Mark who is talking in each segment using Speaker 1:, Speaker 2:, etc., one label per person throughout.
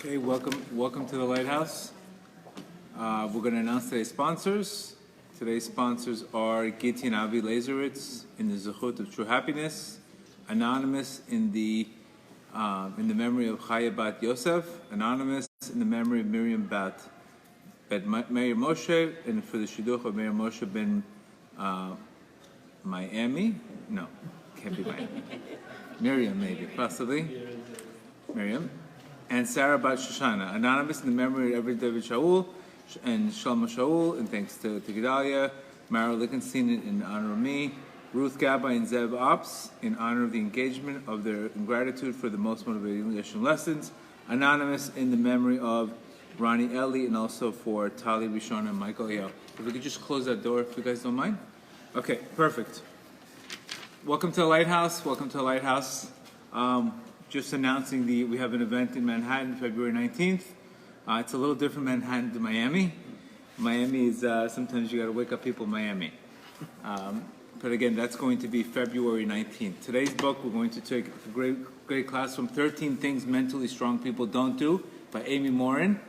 Speaker 1: Okay, welcome to the Lighthouse. We're going to announce today's sponsors. Today's sponsors are Giti and Avi Lazaritz in the Zechut of True Happiness, Anonymous in the memory of Chaya Bat Yosef, Anonymous in the memory of Miriam Bat Meir Moshe, and for the Shidduch of Meir Moshe ben Miami. No, can't be Miami. Miriam, maybe, possibly. Miriam. And Sarah Bat Shoshana, anonymous in the memory of every David Shaul and Shalom Shaul, and thanks to Gedale, Mara Lichtenstein in honor of me, Ruth Gabbai and Zev Ops in honor of the engagement of their gratitude for the most motivating lessons, anonymous in the memory of Ronnie Ellie and also for Tali Rishon and Michael Eo. If we could just close that door if you guys don't mind. Okay, perfect. Welcome to the Lighthouse. Welcome to the Lighthouse. Just announcing we have an event in Manhattan, February 19th. It's a little different Manhattan to Miami. Miami is, sometimes you got to wake up people in Miami. But again, that's going to be February 19th. Today's book, we're going to take a great class from 13 Things Mentally Strong People Don't Do by Amy Morin.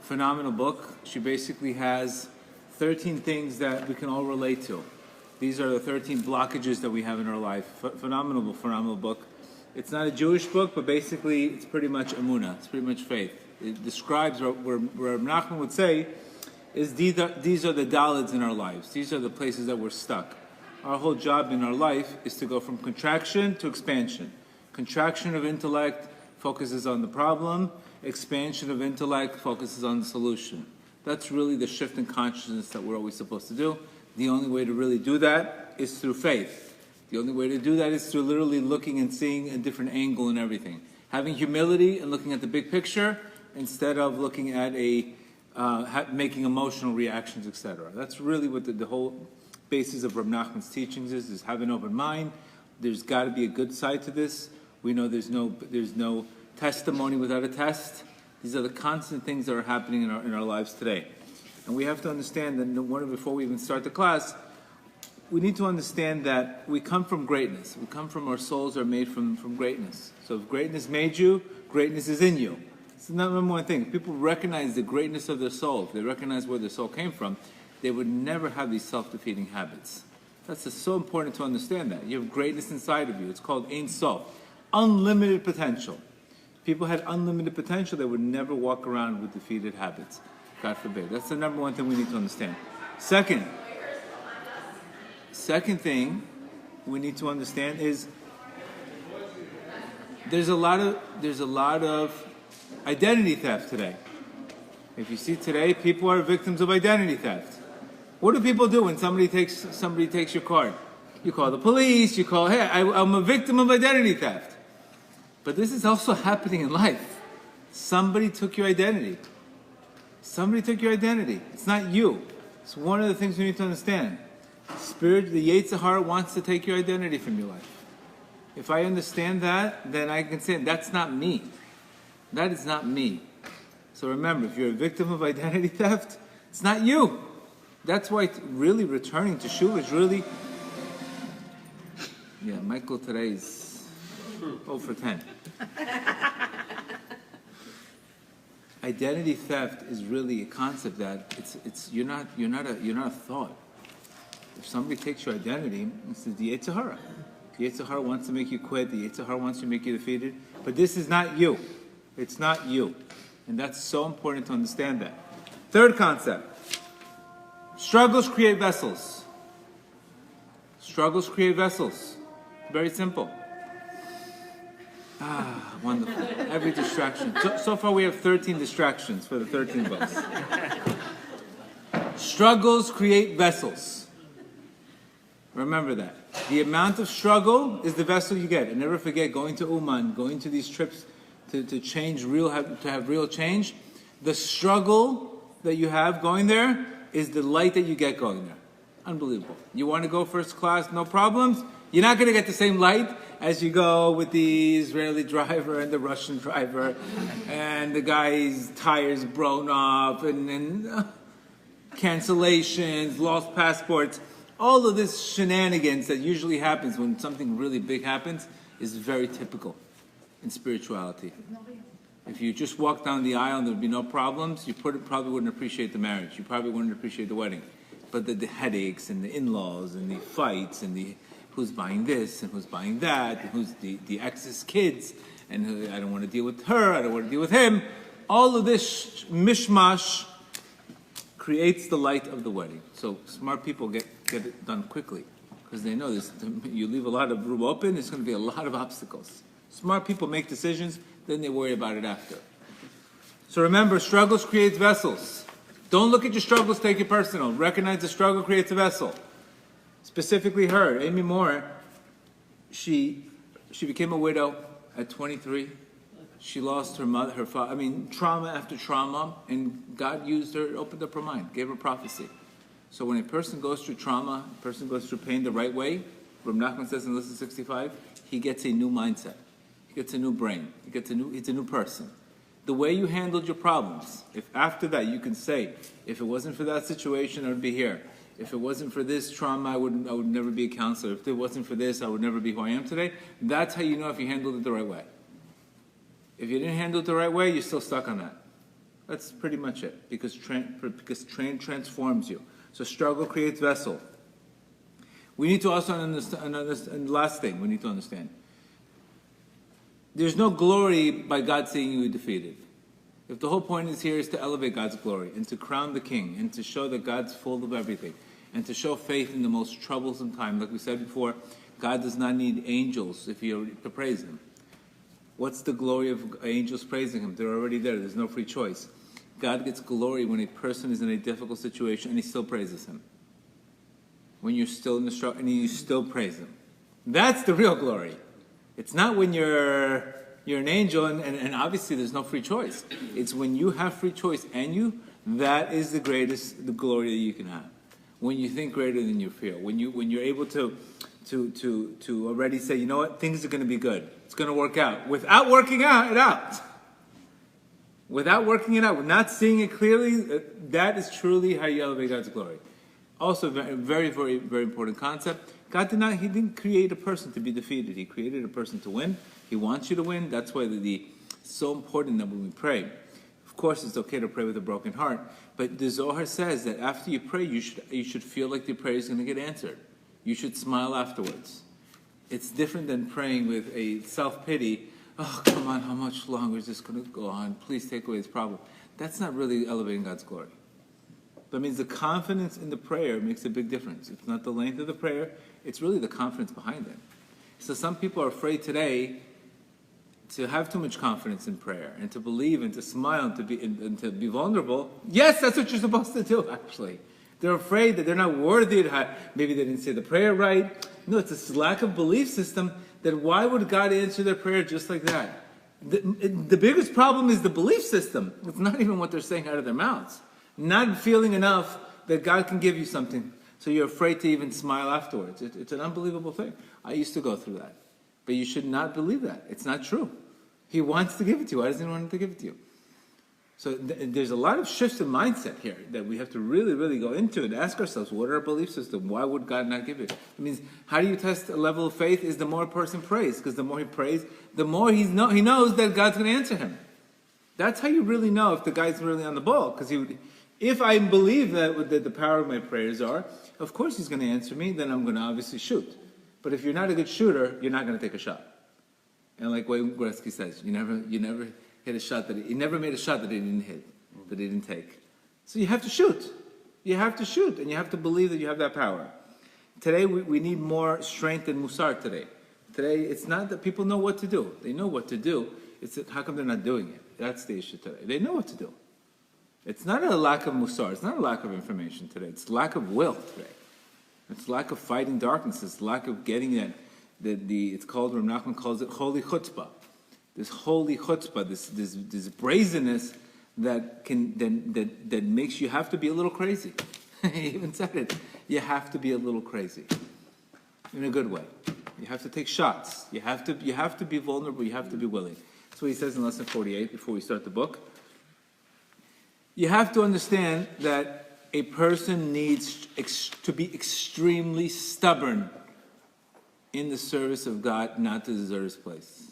Speaker 1: Phenomenal book. She basically has 13 things that we can all relate to. These are the 13 blockages that we have in our life. Phenomenal book. It's not a Jewish book, but basically it's pretty much emunah. It's pretty much faith. It describes where Nachman would say is these are the dalids in our lives. These are the places that we're stuck. Our whole job in our life is to go from contraction to expansion. Contraction of intellect focuses on the problem. Expansion of intellect focuses on the solution. That's really the shift in consciousness that we're always supposed to do. The only way to really do that is through faith. The only way to do that is through literally looking and seeing a different angle in everything. Having humility and looking at the big picture instead of looking at making emotional reactions, etc. That's really what the whole basis of Reb Nachman's teachings is have an open mind. There's got to be a good side to this. We know there's no testimony without a test. These are the constant things that are happening in our lives today. And we have to understand that before we even start the class, we need to understand that we come from greatness. We come from, our souls are made from greatness. So if greatness made you, greatness is in you. It's the number one thing. If people recognize the greatness of their soul, if they recognize where their soul came from, they would never have these self-defeating habits. That's just so important to understand that. You have greatness inside of you. It's called Ein Sof. Unlimited potential. If people had unlimited potential, they would never walk around with defeated habits. God forbid. That's the number one thing we need to understand. Second thing we need to understand is there's a lot of identity theft today. If you see today, people are victims of identity theft. What do people do when somebody takes your card? You call the police. You call, hey, I'm a victim of identity theft. But this is also happening in life. Somebody took your identity. It's not you. It's one of the things we need to understand. Spirit, the Yetzer Hara wants to take your identity from your life. If I understand that, then I can say, that's not me. That is not me. So remember, if you're a victim of identity theft, it's not you. That's why really returning to Shul is really... Yeah, Michael today is 0 for 10. Identity theft is really a concept that you're not a thought. If somebody takes your identity, this is the Yetzer Hara. The Yetzer Hara wants to make you quit. The Yetzer Hara wants to make you defeated. But this is not you. It's not you. And that's so important to understand that. Third concept. Struggles create vessels. Very simple. Wonderful. Every distraction. So far we have 13 distractions for the 13 books. Struggles create vessels. Remember that. The amount of struggle is the vessel you get. And never forget, going to Uman, going to these trips to have real change, the struggle that you have going there is the light that you get going there. Unbelievable. You want to go first class, no problems. You're not going to get the same light as you go with the Israeli driver and the Russian driver and the guy's tires blown off and cancellations, lost passports. All of this shenanigans that usually happens when something really big happens is very typical in spirituality. If you just walked down the aisle and there'd be no problems, you probably wouldn't appreciate the marriage. You probably wouldn't appreciate the wedding. But the headaches and the in-laws and the fights and the who's buying this and who's buying that, and who's the ex's kids, and who, I don't want to deal with her, I don't want to deal with him. All of this mishmash creates the light of the wedding. So smart people get it done quickly because they know this. You leave a lot of room open, there's going to be a lot of obstacles. Smart people make decisions, then they worry about it after. So remember, struggles create vessels. Don't look at your struggles, take it personal. Recognize the struggle creates a vessel. Specifically her, Amy Moore, she became a widow at 23. She lost her mother, her father. Trauma after trauma, and God used her, opened up her mind, gave her prophecy. So when a person goes through trauma, a person goes through pain the right way, Rabbi Nachman says in Lesson 65, he gets a new mindset. He gets a new brain. It's a new person. The way you handled your problems, if after that you can say, if it wasn't for that situation, I would be here. If it wasn't for this trauma, I would never be a counselor. If it wasn't for this, I would never be who I am today. That's how you know if you handled it the right way. If you didn't handle it the right way, you're still stuck on that. That's pretty much it, because train transforms you. So struggle creates vessel. We need to also understand, and the last thing we need to understand, there's no glory by God saying you were defeated. If the whole point is here is to elevate God's glory and to crown the king and to show that God's full of everything and to show faith in the most troublesome time. Like we said before, God does not need angels to praise him. What's the glory of angels praising him? They're already there. There's no free choice. God gets glory when a person is in a difficult situation and he still praises him. When you're still in the struggle and you still praise him. That's the real glory. It's not when you're an angel and obviously there's no free choice. It's when you have free choice and that is the glory that you can have. When you think greater than you feel. When you're able to already say, you know what, things are going to be good. It's going to work out. Without working it out. Without working it out, not seeing it clearly, that is truly how you elevate God's glory. Also, very, very, very important concept. God he didn't create a person to be defeated. He created a person to win. He wants you to win. That's why it's so important that when we pray, of course it's okay to pray with a broken heart, but the Zohar says that after you pray, you should feel like the prayer is going to get answered. You should smile afterwards. It's different than praying with a self-pity. Oh, come on, how much longer is this going to go on? Please take away this problem. That's not really elevating God's glory. That means the confidence in the prayer makes a big difference. It's not the length of the prayer, it's really the confidence behind it. So some people are afraid today to have too much confidence in prayer and to believe and to smile and to be vulnerable. Yes, that's what you're supposed to do, actually. They're afraid that they're not worthy. Maybe they didn't say the prayer right. No, it's this lack of belief system that why would God answer their prayer just like that? The biggest problem is the belief system. It's not even what they're saying out of their mouths. Not feeling enough that God can give you something, so you're afraid to even smile afterwards. It's an unbelievable thing. I used to go through that. But you should not believe that. It's not true. He wants to give it to you. Why doesn't he want to give it to you? So there's a lot of shifts in mindset here that we have to really, really go into and ask ourselves, what are our belief system? Why would God not give it? It means, how do you test a level of faith? Is the more a person prays. Because the more he prays, the more he knows that God's going to answer him. That's how you really know if the guy's really on the ball. Because if I believe that the power of my prayers are, of course he's going to answer me, then I'm going to obviously shoot. But if you're not a good shooter, you're not going to take a shot. And like Wayne Gretzky says, you never hit a shot he never made a shot that he didn't hit, that he didn't take. So you have to shoot. You have to shoot, and you have to believe that you have that power. Today, we need more strength and musar today. Today, it's not that people know what to do. They know what to do. It's that how come they're not doing it? That's the issue today. They know what to do. It's not a lack of musar. It's not a lack of information today. It's lack of will today. It's lack of fighting darkness. It's lack of getting that. It's called, Rabbi Nachman calls it holy chutzpah. This holy chutzpah, this brazenness that makes you have to be a little crazy. He even said it. You have to be a little crazy, in a good way. You have to take shots. You have to be vulnerable. You have to be willing. That's what he says in lesson 48 before we start the book. You have to understand that a person needs to be extremely stubborn in the service of God, not to deserve his place.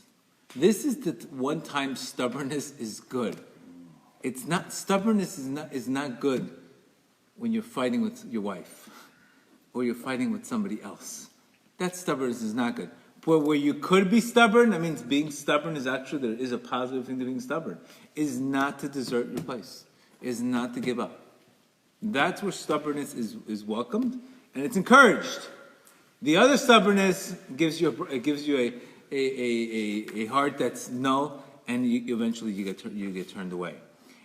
Speaker 1: This is the one time stubbornness is good. It's not, stubbornness is not good when you're fighting with your wife or you're fighting with somebody else. That stubbornness is not good. But where you could be stubborn, that means being stubborn is actually, there is a positive thing to being stubborn, is not to desert your place, is not to give up. That's where stubbornness is welcomed and it's encouraged. The other stubbornness gives you a heart that's no, and eventually you get turned away.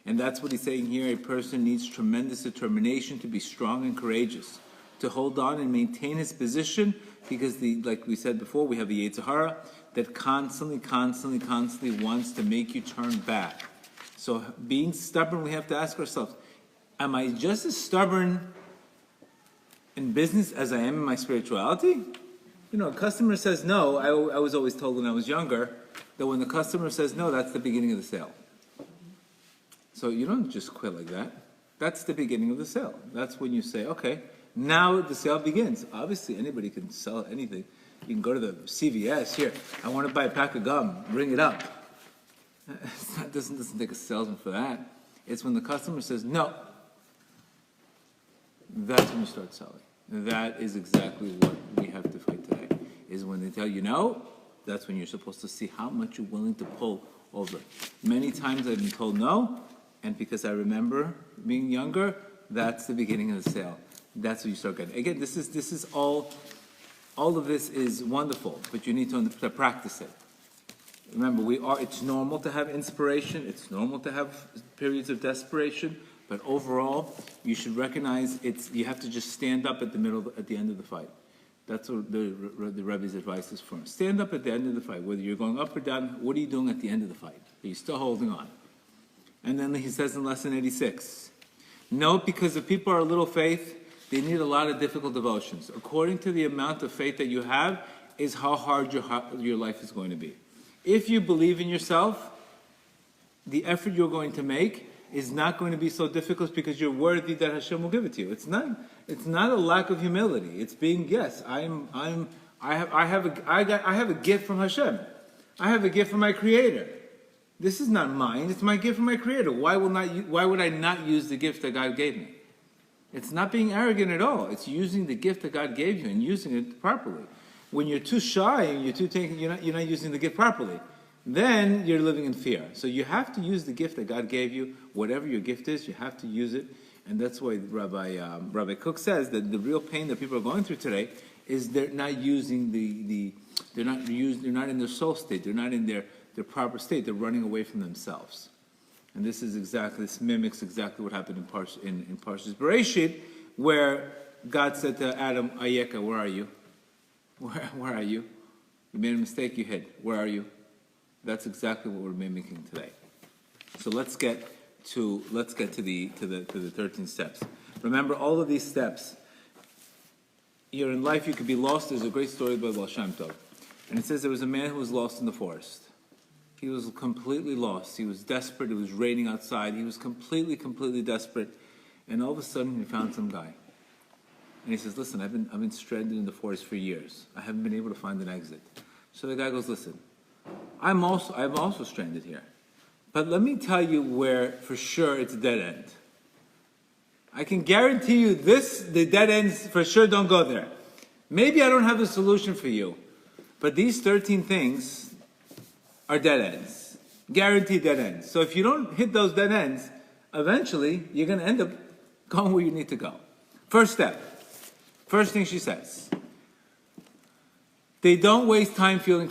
Speaker 1: And that's what he's saying here. A person needs tremendous determination to be strong and courageous, to hold on and maintain his position, because like we said before, we have the Yetzer Hara that constantly wants to make you turn back. So being stubborn, we have to ask ourselves, am I just as stubborn in business as I am in my spirituality? You know, a customer says no. I was always told when I was younger that when the customer says no, that's the beginning of the sale. So you don't just quit like that. That's the beginning of the sale. That's when you say, okay, now the sale begins. Obviously, anybody can sell anything. You can go to the CVS. Here, I want to buy a pack of gum. Ring it up. It doesn't take a salesman for that. It's when the customer says no. That's when you start selling. That is exactly what we have to fight today. Is when they tell you no, that's when you're supposed to see how much you're willing to pull over. Many times I've been told no, and because I remember being younger, that's the beginning of the sale. That's what you start getting. Again, this is all of this is wonderful, but you need to practice it. Remember, it's normal to have inspiration, it's normal to have periods of desperation, but overall, you should recognize you have to just stand up at the end of the fight. That's what the Rebbe's advice is for him. Stand up at the end of the fight. Whether you're going up or down, what are you doing at the end of the fight? Are you still holding on? And then he says in lesson 86, note, because if people are a little faith, they need a lot of difficult devotions. According to the amount of faith that you have is how hard your life is going to be. If you believe in yourself, the effort you're going to make is not going to be so difficult because you're worthy that Hashem will give it to you. It's not a lack of humility. It's being, yes, I have a gift from Hashem. I have a gift from my Creator. This is not mine. It's my gift from my Creator. Why would I not use the gift that God gave me? It's not being arrogant at all. It's using the gift that God gave you and using it properly. When you're too shy and you're not using the gift properly, then you're living in fear. So you have to use the gift that God gave you. Whatever your gift is, you have to use it. And that's why Rabbi Cook says that the real pain that people are going through today is they're not using they're not in their soul state. They're not in their proper state. They're running away from themselves. And this mimics exactly what happened in Parshas Bereshit, where God said to Adam, Ayeka, where are you? Where are you? You made a mistake, you hid. Where are you? That's exactly what we're mimicking today. So let's get to the 13 steps. Remember, all of these steps. You're in life, you could be lost. There's a great story by Baal Shem Tov, and it says there was a man who was lost in the forest. He was completely lost. He was desperate. It was raining outside. He was completely desperate, and all of a sudden he found some guy, and he says, "Listen, I've been stranded in the forest for years. I haven't been able to find an exit." So the guy goes, "Listen, I'm also stranded here. But let me tell you where for sure it's a dead end. I can guarantee you the dead ends for sure don't go there. Maybe I don't have the solution for you, but these 13 things are dead ends. Guaranteed dead ends. So if you don't hit those dead ends, eventually you're going to end up going where you need to go." First step. First thing she says. They don't waste time feeling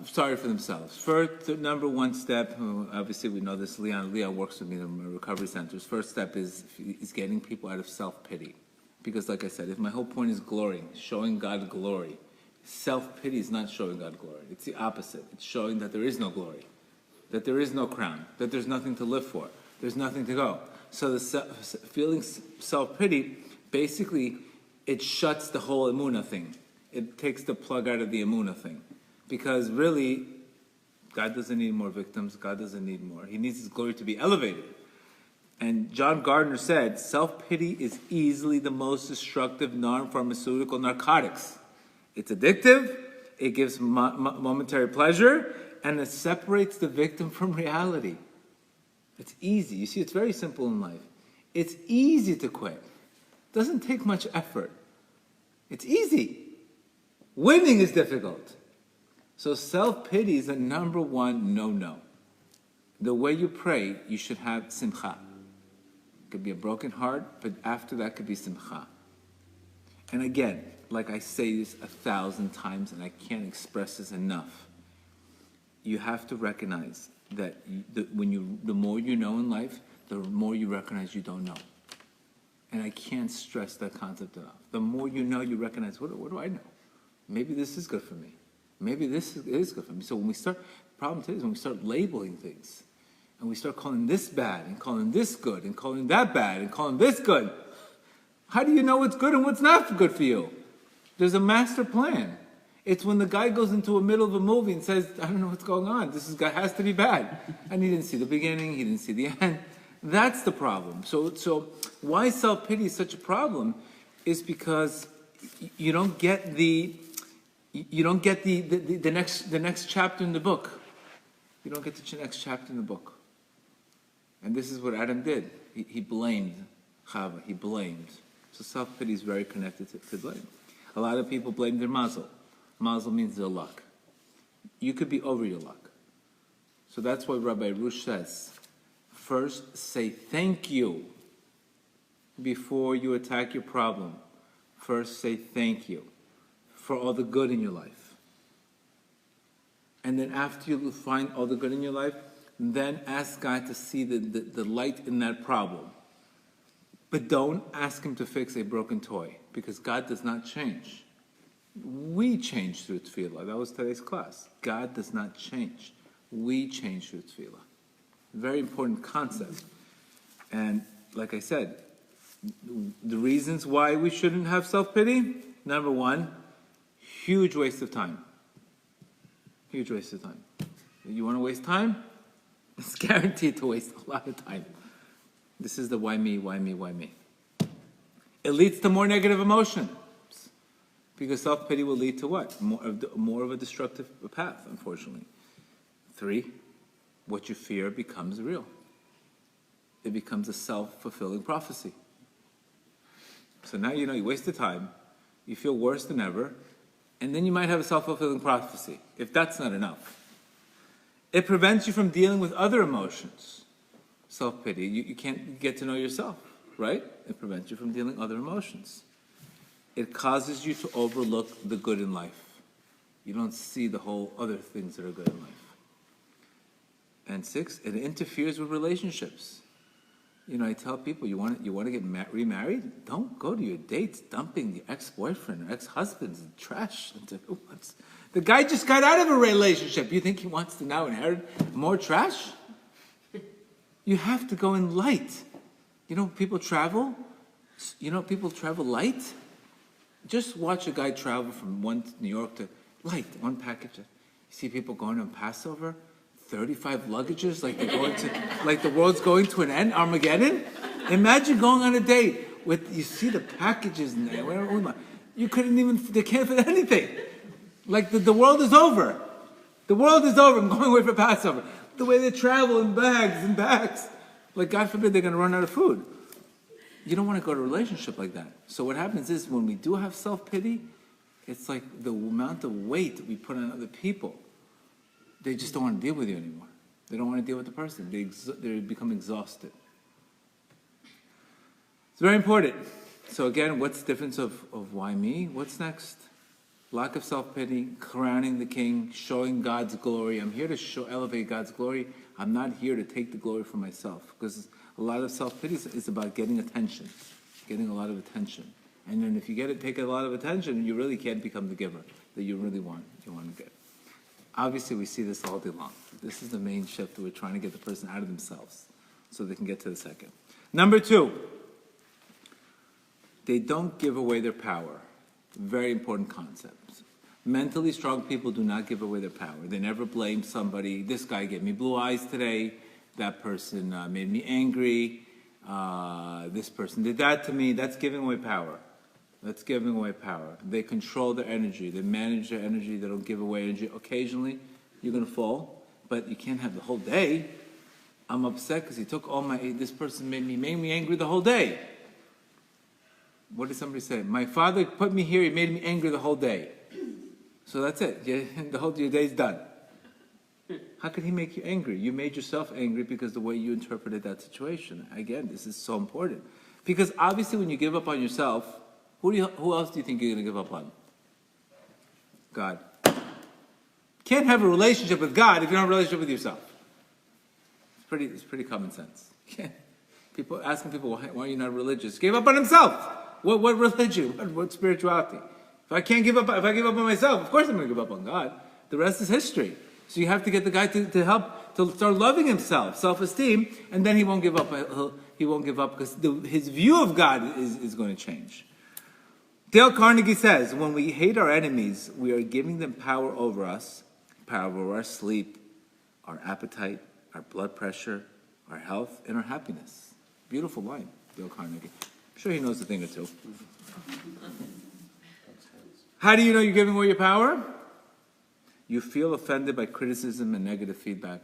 Speaker 1: sorry for themselves. First, number one step, obviously we know this, Leon works with me in recovery centers. First step is getting people out of self-pity. Because like I said, if my whole point is glory, showing God glory, self-pity is not showing God glory. It's the opposite. It's showing that there is no glory, that there is no crown, that there's nothing to live for, there's nothing to go. So feeling self-pity, basically, it shuts the whole emunah thing. It takes the plug out of the emunah thing. Because really, God doesn't need more victims. God doesn't need more. He needs His glory to be elevated. And John Gardner said, self-pity is easily the most destructive non-pharmaceutical narcotics. It's addictive. It gives momentary pleasure. And it separates the victim from reality. It's easy. You see, it's very simple in life. It's easy to quit. It doesn't take much effort. It's easy. Winning is difficult. So self-pity is the number one no-no. The way you pray, you should have simcha. It could be a broken heart, but after that could be simcha. And again, like I say this 1,000 times, and I can't express this enough, you have to recognize that the more you know in life, the more you recognize you don't know. And I can't stress that concept enough. The more you know, you recognize, what do I know? Maybe this is good for me. Maybe this is good for me. So when we start, the problem today is when we start labeling things, and we start calling this bad, and calling this good, and calling that bad, and calling this good, how do you know what's good and what's not good for you? There's a master plan. It's when the guy goes into the middle of a movie and says, I don't know what's going on. This guy has to be bad. And he didn't see the beginning. He didn't see the end. That's the problem. So why self-pity is such a problem is because you don't get the next chapter in the book. You don't get the next chapter in the book. And this is what Adam did. He blamed Chava. He blamed. So self-pity is very connected to blame. A lot of people blame their mazel. Mazel means their luck. You could be over your luck. So that's why Rabbi Arush says, first say thank you before you attack your problem. First say thank you for all the good in your life. And then after you find all the good in your life, then ask God to see the light in that problem. But don't ask him to fix a broken toy, because God does not change. We change through tefillah. That was today's class. God does not change. We change through tefillah. Very important concept. And like I said, the reasons why we shouldn't have self-pity, number one, huge waste of time. Huge waste of time. You want to waste time? It's guaranteed to waste a lot of time. This is the why me, why me, why me. It leads to more negative emotion. Because self-pity will lead to what? More of a destructive path, unfortunately. 3, what you fear becomes real. It becomes a self-fulfilling prophecy. So now you know you wasted time, you feel worse than ever, and then you might have a self-fulfilling prophecy, if that's not enough. It prevents you from dealing with other emotions. Self-pity, you can't get to know yourself, right? It prevents you from dealing with other emotions. It causes you to overlook the good in life. You don't see the whole other things that are good in life. And 6, it interferes with relationships. You know, I tell people, you want to get remarried? Don't go to your dates dumping the ex-boyfriend or ex-husband's trash. The guy just got out of a relationship. You think he wants to now inherit more trash? You have to go in light. You know, people travel. You know, people travel light. Just watch a guy travel from New York to light, one package. You see people going on Passover, 35 luggages, like they're going to, like the world's going to an end, Armageddon. Imagine going on a date with, you see the packages in there. You couldn't even, they can't fit anything. Like the world is over. The world is over. I'm going away for Passover. The way they travel in bags and bags. Like God forbid they're going to run out of food. You don't want to go to a relationship like that. So what happens is when we do have self-pity, it's like the amount of weight we put on other people. They just don't want to deal with you anymore. They don't want to deal with the person. They become exhausted. It's very important. So again, what's the difference of why me? What's next? Lack of self-pity, crowning the king, showing God's glory. I'm here to elevate God's glory. I'm not here to take the glory for myself. Because a lot of self-pity is about getting attention, getting a lot of attention. And then if you take a lot of attention, you really can't become the giver that you really want to get. Obviously, we see this all day long. This is the main shift. We're trying to get the person out of themselves so they can get to the second. Number 2, they don't give away their power. Very important concept. Mentally strong people do not give away their power. They never blame somebody. This guy gave me blue eyes today. That person made me angry. This person did that to me. That's giving away power. That's giving away power. They control their energy. They manage their energy. They don't give away energy. Occasionally, you're going to fall. But you can't have the whole day. I'm upset because he took all this person made me angry the whole day. What did somebody say? My father put me here, he made me angry the whole day. So that's it. Your day's done. How could he make you angry? You made yourself angry because the way you interpreted that situation. Again, this is so important. Because obviously when you give up on yourself, who else do you think you're going to give up on? God. Can't have a relationship with God if you don't have a relationship with yourself. It's pretty common sense. People asking people, why are you not religious? Gave up on himself. What religion? What spirituality? If I give up on myself, of course I'm going to give up on God. The rest is history. So you have to get the guy to help to start loving himself, self-esteem, and then he won't give up. He won't give up because his view of God is going to change. Dale Carnegie says, when we hate our enemies, we are giving them power over us, power over our sleep, our appetite, our blood pressure, our health, and our happiness. Beautiful line, Dale Carnegie. I'm sure he knows a thing or two. How do you know you're giving away your power? You feel offended by criticism and negative feedback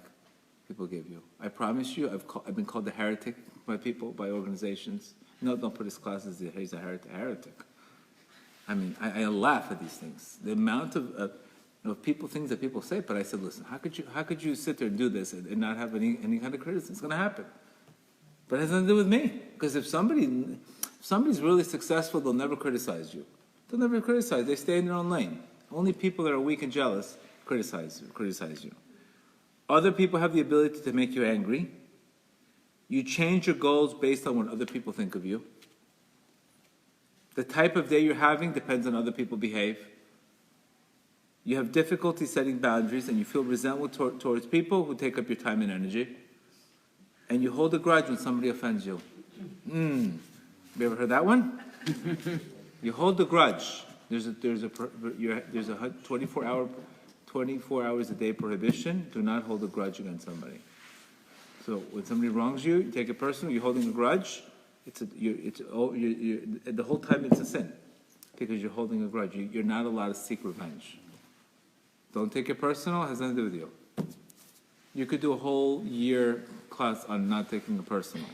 Speaker 1: people give you. I promise you, I've been called a heretic by people, by organizations. No, don't put his class as he's a heretic. I mean, I laugh at these things. The amount of things that people say, but I said, listen, how could you sit there and do this and not have any kind of criticism? It's going to happen. But it has nothing to do with me. Because if somebody's really successful, they'll never criticize you. They'll never criticize. They stay in their own lane. Only people that are weak and jealous criticize you. Other people have the ability to make you angry. You change your goals based on what other people think of you. The type of day you're having depends on other people behave. You have difficulty setting boundaries and you feel resentment towards people who take up your time and energy. And you hold a grudge when somebody offends you. You ever heard that one? You hold a grudge. There's a 24 hours a day prohibition. Do not hold a grudge against somebody. So when somebody wrongs you, you take it personal. You're holding a grudge. The whole time it's a sin because you're holding a grudge. You're not allowed to seek revenge. Don't take it personal. It has nothing to do with you. You could do a whole year class on not taking it personal.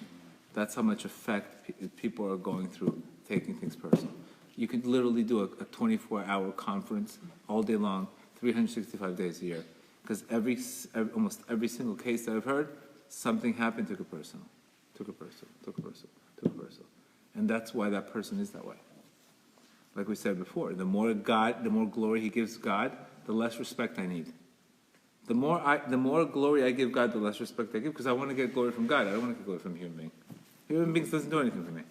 Speaker 1: That's how much effect people are going through taking things personal. You could literally do a 24-hour conference all day long, 365 days a year. Because almost every single case that I've heard, something happened, took it personal. And that's why that person is that way. Like we said before, the more glory he gives God, the less respect I need. The more glory I give God, the less respect I give, because I want to get glory from God. I don't want to get glory from a human being. Human beings doesn't do anything for me.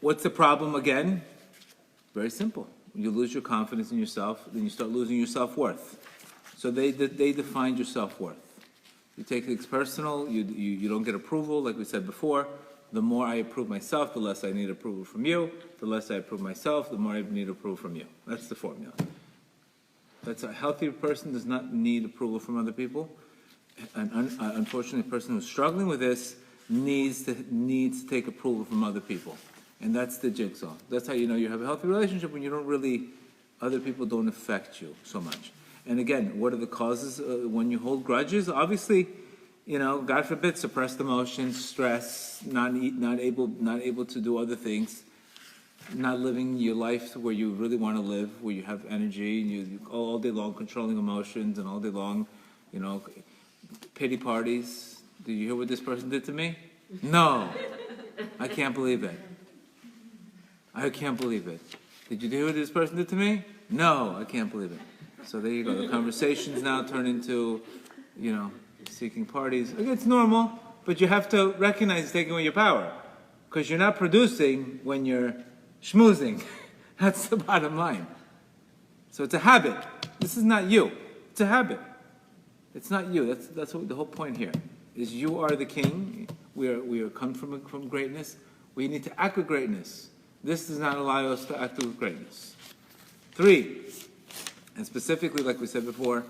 Speaker 1: What's the problem again? Very simple. When you lose your confidence in yourself, then you start losing your self-worth. So they defined your self-worth. You take things personal, you don't get approval, like we said before. The more I approve myself, the less I need approval from you. The less I approve myself, the more I need approval from you. That's the formula. That's a healthy person does not need approval from other people. And unfortunately, a person who's struggling with this needs to take approval from other people. And that's the jigsaw. That's how you know you have a healthy relationship, when you don't really, other people don't affect you so much. And again, what are the causes when you hold grudges? Obviously, God forbid, suppressed emotions, stress, not able to do other things, not living your life where you really want to live, where you have energy, and you all day long controlling emotions, and all day long, pity parties. Did you hear what this person did to me? No. I can't believe it. I can't believe it. Did you hear what this person did to me? No, I can't believe it. So there you go. The conversations now turn into, seeking parties. Again, it's normal, but you have to recognize it's taking away your power. Because you're not producing when you're schmoozing. That's the bottom line. So it's a habit. This is not you. It's a habit. It's not you. That's what the whole point here is. You are the king. We are come from greatness. We need to act with greatness. This does not allow us to act with greatness. 3, and specifically, like we said before,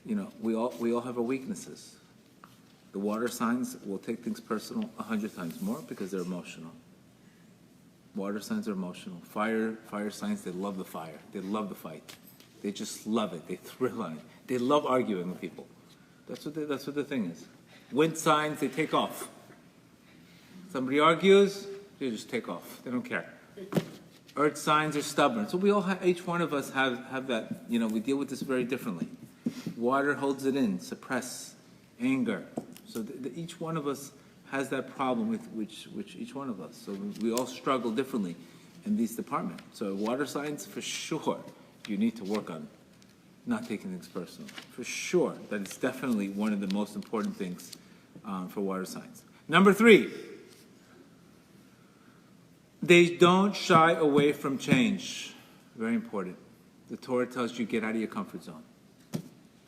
Speaker 1: we all have our weaknesses. The water signs will take things personal 100 times more because they're emotional. Water signs are emotional. Fire signs, they love the fire. They love the fight. They just love it. They thrill on it. They love arguing with people. That's what the thing is. Wind signs, they take off. Somebody argues, they just take off. They don't care. Earth signs are stubborn. So we all have, each one of us have that, we deal with this very differently. Water holds it in, suppress anger. So each one of us has that problem with which each one of us. So we all struggle differently in these departments. So water signs, for sure, you need to work on not taking things personal. For sure, that is definitely one of the most important things for water signs. Number 3, they don't shy away from change. Very important. The Torah tells you get out of your comfort zone.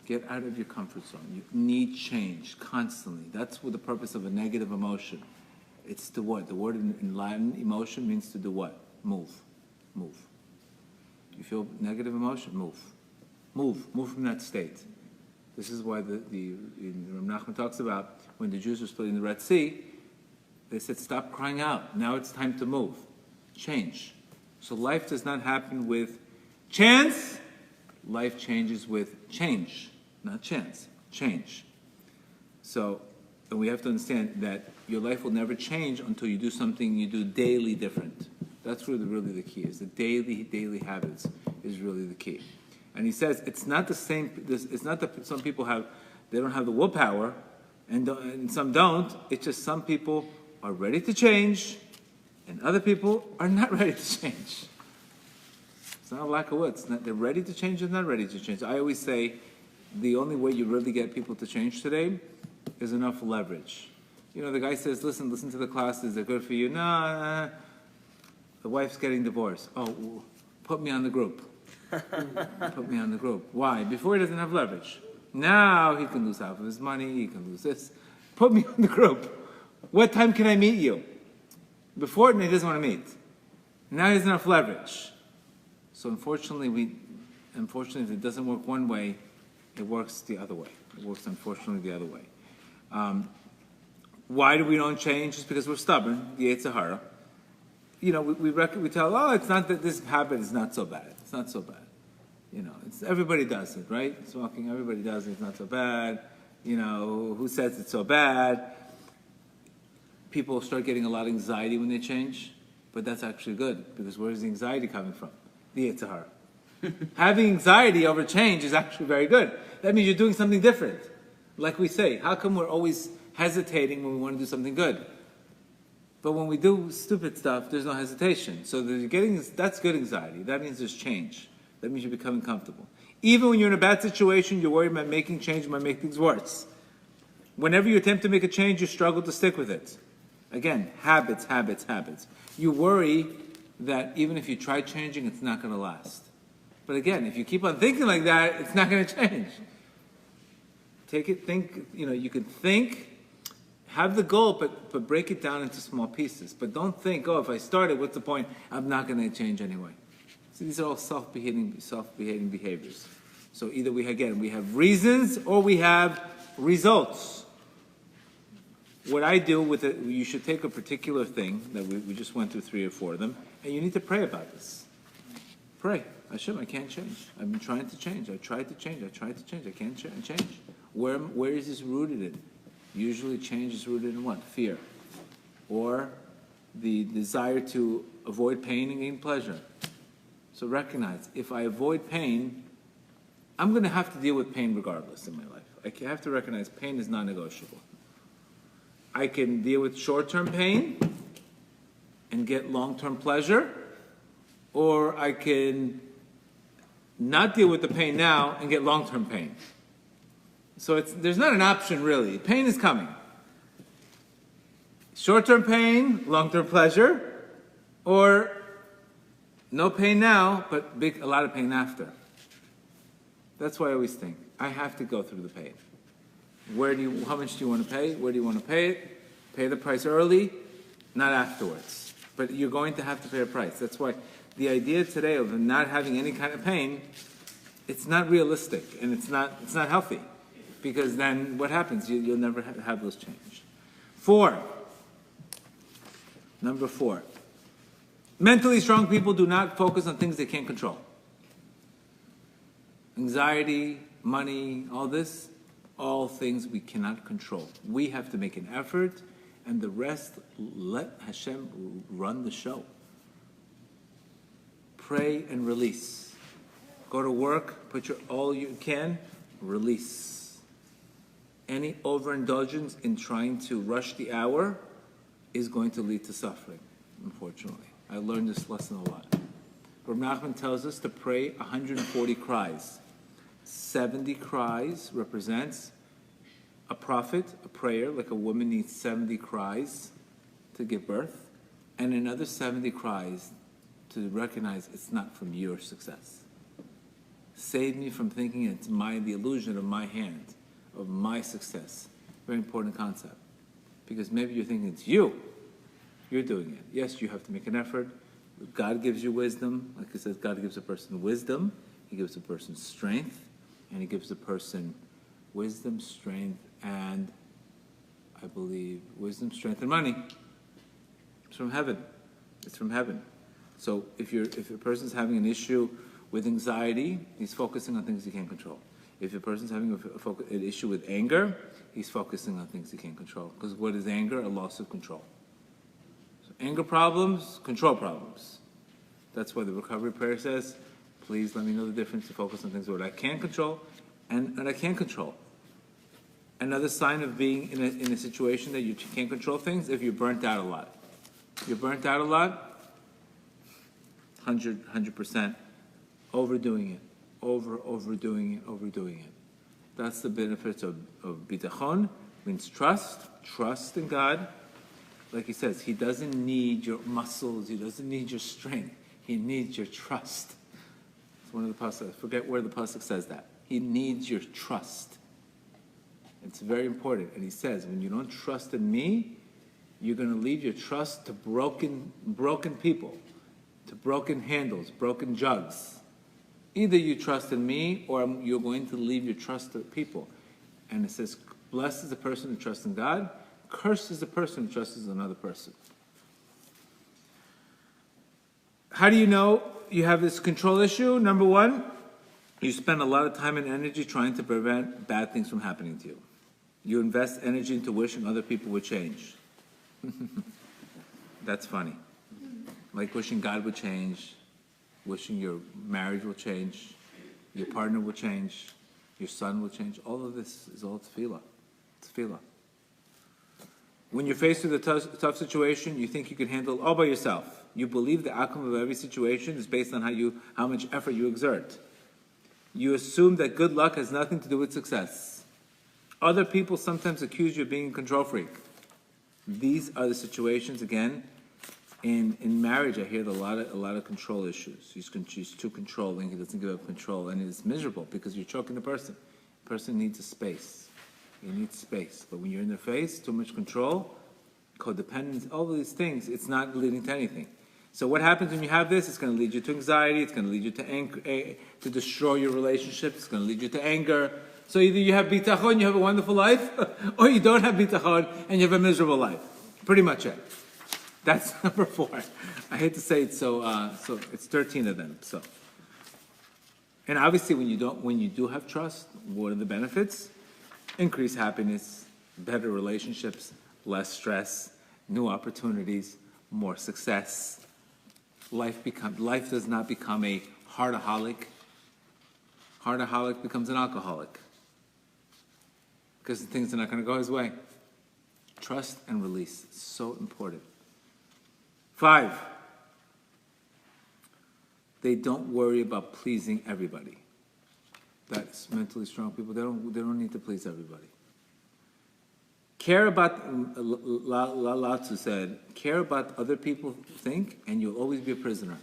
Speaker 1: Get out of your comfort zone. You need change constantly. That's what the purpose of a negative emotion. It's to what? The word in Latin, emotion, means to do what? Move. Move. You feel negative emotion? Move. Move from that state. This is why Rabbi Nachman talks about when the Jews were splitting the Red Sea, they said, stop crying out. Now it's time to move. Change. So life does not happen with chance. Life changes with change. Not chance. Change. So, and we have to understand that your life will never change until you do something you do daily different. That's where really the key is. The daily habits is really the key. And he says it's not the same. It's not that some people they don't have the willpower, and some don't. It's just some people are ready to change, and other people are not ready to change. It's not a lack of will. It's not they're ready to change or not ready to change. I always say the only way you really get people to change today is enough leverage. The guy says, listen to the classes. They're good for you. No, the wife's getting divorced. Oh, put me on the group. Put me on the group. Why? Before he doesn't have leverage. Now he can lose half of his money. He can lose this. Put me on the group. What time can I meet you? Before he doesn't want to meet. Now he has enough leverage. So unfortunately, if it doesn't work one way, it works the other way. It works, unfortunately, the other way. Why do we don't change? It's because we're stubborn. The Yetzer Hara. We tell, it's not that this habit is not so bad. It's not so bad. Everybody does it, right? Smoking, everybody does it. It's not so bad. Who says it's so bad? People start getting a lot of anxiety when they change, but that's actually good, because where's the anxiety coming from? The Yetzer Hara. Having anxiety over change is actually very good. That means you're doing something different. Like we say, how come we're always hesitating when we want to do something good? But when we do stupid stuff, there's no hesitation. So that's good anxiety. That means there's change. That means you're becoming comfortable. Even when you're in a bad situation, you're worried about making change might make things worse. Whenever you attempt to make a change, you struggle to stick with it. Again, habits. You worry that even if you try changing, it's not going to last. But again, if you keep on thinking like that, it's not going to change. You can think, have the goal, but break it down into small pieces. But don't think, if I started, what's the point? I'm not going to change anyway. So these are all self-behaving behaviors. So either we have reasons or we have results. What I do with it, you should take a particular thing that we just went through 3 or 4 of them, and you need to pray about this. Pray. Hashem, I can't change. I've been trying to change. I tried to change. I can't change. Where is this rooted in? Usually change is rooted in what? Fear. Or the desire to avoid pain and gain pleasure. So recognize, if I avoid pain, I'm going to have to deal with pain regardless in my life. I have to recognize pain is non-negotiable. I can deal with short-term pain and get long-term pleasure, or I can not deal with the pain now and get long-term pain. So there's not an option really. Pain is coming. Short-term pain, long-term pleasure, or no pain now, but a lot of pain after. That's why I always think, I have to go through the pain. How much do you want to pay? Where do you want to pay it? Pay the price early, not afterwards. But you're going to have to pay a price. That's why the idea today of not having any kind of pain, it's not realistic and it's not healthy. Because then what happens? You'll never have those change. Number 4. Mentally strong people do not focus on things they can't control. Anxiety, money, all this, all things we cannot control. We have to make an effort, and the rest, let Hashem run the show. Pray and release. Go to work, put your all you can, release. Any overindulgence in trying to rush the hour is going to lead to suffering, unfortunately. I learned this lesson a lot. Rabbi Nachman tells us to pray 140 cries. 70 cries represents a prophet, a prayer, like a woman needs 70 cries to give birth, and another 70 cries to recognize it's not from your success. Save me from thinking it's the illusion of my hand, of my success. Very important concept. Because maybe you're thinking it's you. You're doing it. Yes, you have to make an effort. God gives you wisdom. Like it says, God gives a person wisdom. He gives a person strength. And he gives a person wisdom, strength, and I believe wisdom, strength, and money. It's from heaven. It's from heaven. So if a person's having an issue with anxiety, he's focusing on things he can't control. If a person's having an issue with anger, he's focusing on things he can't control. Because what is anger? A loss of control. So anger problems, control problems. That's why the recovery prayer says, please let me know the difference to focus on things that I can control and I can't control. Another sign of being in a situation that you can't control things, if you're burnt out a lot. You're burnt out a lot, 100%, overdoing it, overdoing it. That's the benefits of bitachon, means trust in God. Like he says, he doesn't need your muscles, he doesn't need your strength, he needs your trust. It's one of the pasuk. I forget where the pasuk says that. He needs your trust. It's very important. And he says, when you don't trust in me, you're going to leave your trust to broken people, to broken handles, broken jugs. Either you trust in me, or you're going to leave your trust to people. And it says, blessed is the person who trusts in God, cursed is the person who trusts in another person. How do you know you have this control issue? Number one, you spend a lot of time and energy trying to prevent bad things from happening to you. You invest energy into wishing other people would change. That's funny. Like wishing God would change, wishing your marriage will change, your partner will change, your son will change. All of this is all tefillah. Tefillah. When you're faced with a tough situation, you think you can handle it all by yourself. You believe the outcome of every situation is based on how much effort you exert. You assume that good luck has nothing to do with success. Other people sometimes accuse you of being a control freak. These are the situations, again, in marriage I hear a lot of control issues. She's too controlling, he doesn't give up control, and it's miserable because you're choking the person. The person needs a space. You need space. But when you're in their face, too much control, codependence, all of these things, it's not leading to anything. So what happens when you have this? It's going to lead you to anxiety. It's going to lead you to destroy your relationships. It's going to lead you to anger. So either you have bitachon, you have a wonderful life, or you don't have bitachon, and you have a miserable life. Pretty much it. That's number 4. I hate to say it, so it's 13 of them. So, and obviously, when you do have trust, what are the benefits? Increased happiness, better relationships, less stress, new opportunities, more success. Life does not become a heartaholic. Heartaholic becomes an alcoholic because things are not going to go his way. Trust and release. It's so important. 5. They don't worry about pleasing everybody. That's mentally strong people. They don't need to please everybody. Care about, Lao Tzu said, care about other people think, and you'll always be a prisoner.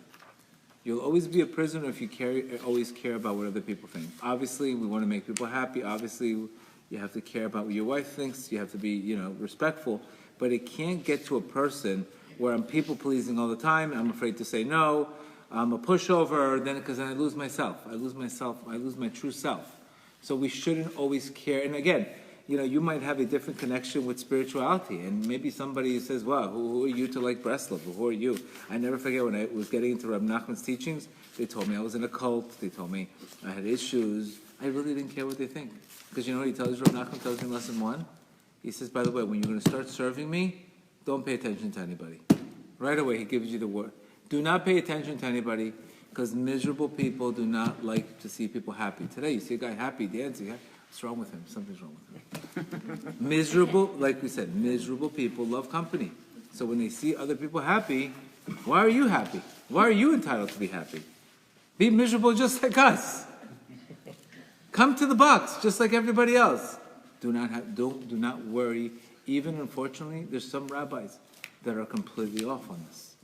Speaker 1: You'll always be a prisoner if you always care about what other people think. Obviously, we want to make people happy. Obviously, you have to care about what your wife thinks. You have to be, respectful. But it can't get to a person where I'm people-pleasing all the time. I'm afraid to say no. I'm a pushover, because then I lose myself. I lose my true self. So we shouldn't always care. And again, you might have a different connection with spirituality, and maybe somebody says, "Wow, who are you to like Breslev? Who are you?" I never forget when I was getting into Rabbi Nachman's teachings. They told me I was in a cult. They told me I had issues. I really didn't care what they think, because you know what he tells Rabbi Nachman tells me in lesson 1. He says, "By the way, when you're going to start serving me, don't pay attention to anybody." Right away, he gives you the word. Do not pay attention to anybody, because miserable people do not like to see people happy. Today, you see a guy happy, dancing. What's wrong with him? Something's wrong with him. Miserable, like we said, miserable people love company. So when they see other people happy, why are you happy? Why are you entitled to be happy? Be miserable just like us. Come to the box just like everybody else. Do not worry. Even unfortunately, there's some rabbis that are completely off on this.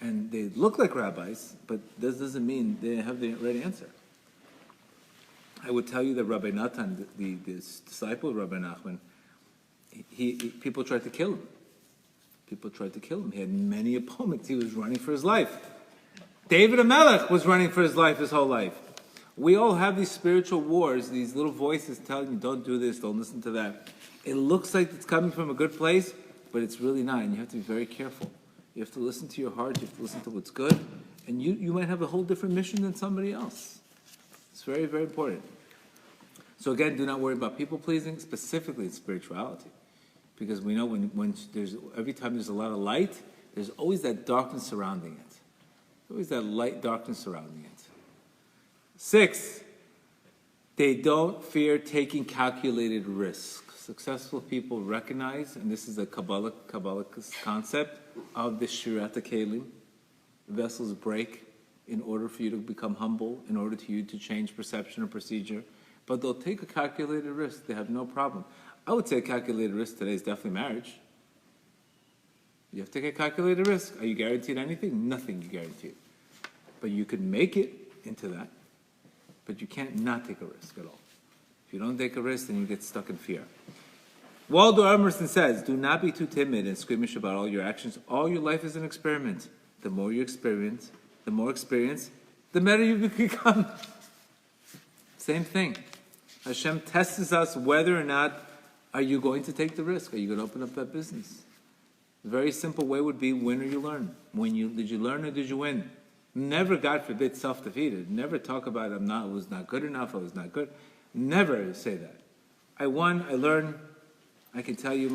Speaker 1: And they look like rabbis, but this doesn't mean they have the right answer. I would tell you that Rabbi Natan, the disciple of Rabbi Nachman, people tried to kill him. People tried to kill him. He had many opponents. He was running for his life. David HaMelech was running for his life his whole life. We all have these spiritual wars, these little voices telling you, don't do this, don't listen to that. It looks like it's coming from a good place, but it's really not, and you have to be very careful. You have to listen to your heart, you have to listen to what's good, and you might have a whole different mission than somebody else. It's very, very important. So again, do not worry about people-pleasing, specifically in spirituality. Because we know every time there's a lot of light, there's always that darkness surrounding it. There's always that light darkness surrounding it. 6, they don't fear taking calculated risks. Successful people recognize, and this is a Kabbalah concept, of the Shirat HaKelim. Vessels break in order for you to become humble, in order for you to change perception or procedure. But they'll take a calculated risk. They have no problem. I would say a calculated risk today is definitely marriage. You have to take a calculated risk. Are you guaranteed anything? Nothing you guaranteed. But you could make it into that. But you can't not take a risk at all. If you don't take a risk, then you get stuck in fear. Waldo Emerson says, do not be too timid and squeamish about all your actions. All your life is an experiment. The more you experience, the better you become. Same thing. Hashem tests us whether or not are you going to take the risk. Are you going to open up that business? A very simple way would be win or you learn. Did you learn or did you win? Never, God forbid, self-defeated. Never talk about I was not good enough, I was not good. Never say that. I won, I learned. I can tell you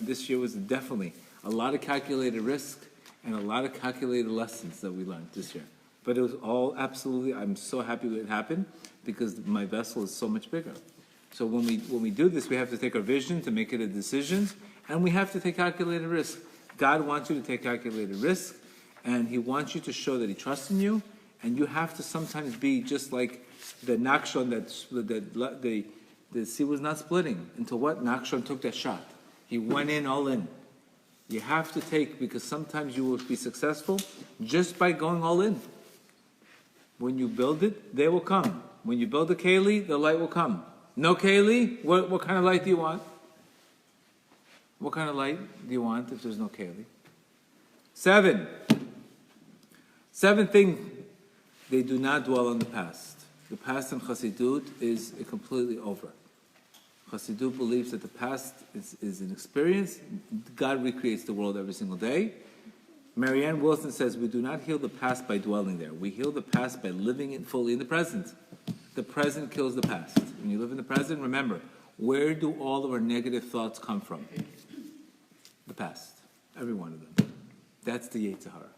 Speaker 1: this year was definitely a lot of calculated risk and a lot of calculated lessons that we learned this year. But it was all absolutely, I'm so happy that it happened because my vessel is so much bigger. So when we do this, we have to take our vision to make it a decision, and we have to take calculated risk. God wants you to take calculated risk, and He wants you to show that He trusts in you, and you have to sometimes be just like the Nachshon that the sea was not splitting until what? Nachshon took that shot. He went in all in. You have to take, because sometimes you will be successful just by going all in. When you build it, they will come. When you build a keli, the light will come. No keli, what kind of light do you want? What kind of light do you want if there's no keli? 7. 7th thing, they do not dwell on the past. The past in Chassidut is completely over. Chassidut believes that the past is an experience. God recreates the world every single day. Marianne Wilson says, we do not heal the past by dwelling there. We heal the past by living it fully in the present. The present kills the past. When you live in the present, remember, where do all of our negative thoughts come from? The past. Every one of them. That's the Yetzer Hara.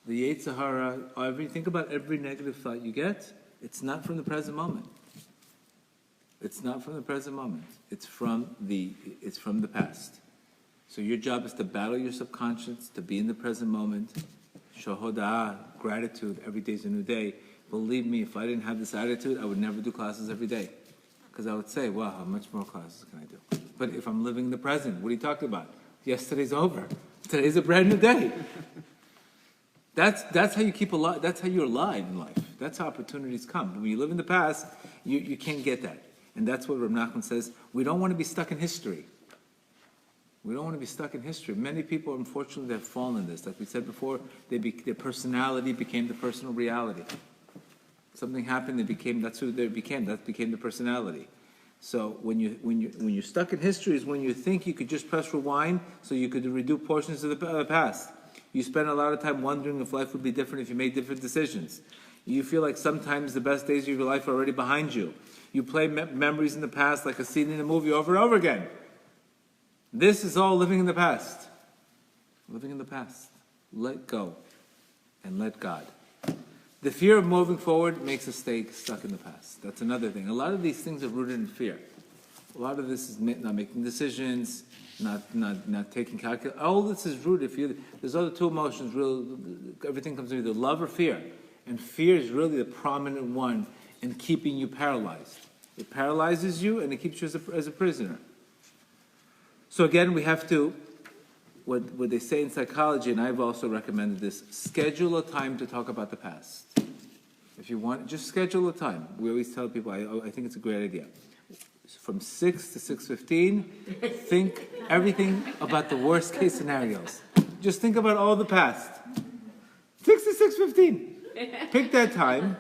Speaker 1: The Yetzer Hara, think about every negative thought you get, it's not from the present moment. It's not from the present moment. It's from the past. So your job is to battle your subconscious, to be in the present moment. Shohodah, gratitude, every day is a new day. Believe me, if I didn't have this attitude, I would never do classes every day. Because I would say, wow, how much more classes can I do? But if I'm living in the present, what are you talking about? Yesterday's over. Today's a brand new day. That's how you keep alive. That's how you're alive in life. That's how opportunities come. When you live in the past, you can't get that. And that's what Reb Nachman says. We don't want to be stuck in history. We don't want to be stuck in history. Many people, unfortunately, have fallen in this. Like we said before, their personality became the personal reality. Something happened, that's who they became. That became the personality. So when you're stuck in history is when you think you could just press rewind so you could redo portions of the past. You spend a lot of time wondering if life would be different if you made different decisions. You feel like sometimes the best days of your life are already behind you. You play memories in the past like a scene in a movie over and over again. This is all living in the past. Living in the past. Let go and let God. The fear of moving forward makes us stay stuck in the past. That's another thing. A lot of these things are rooted in fear. A lot of this is not making decisions, not taking calculation. All this is rooted. There's other two emotions. Everything comes to either love or fear. And fear is really the prominent one in keeping you paralyzed. It paralyzes you and it keeps you as a prisoner. So again, we have to, what they say in psychology, and I've also recommended this, schedule a time to talk about the past. If you want, just schedule a time. We always tell people, I think it's a great idea. From 6 to 6:15, think everything about the worst case scenarios. Just think about all the past. 6 to 6:15. Pick that time.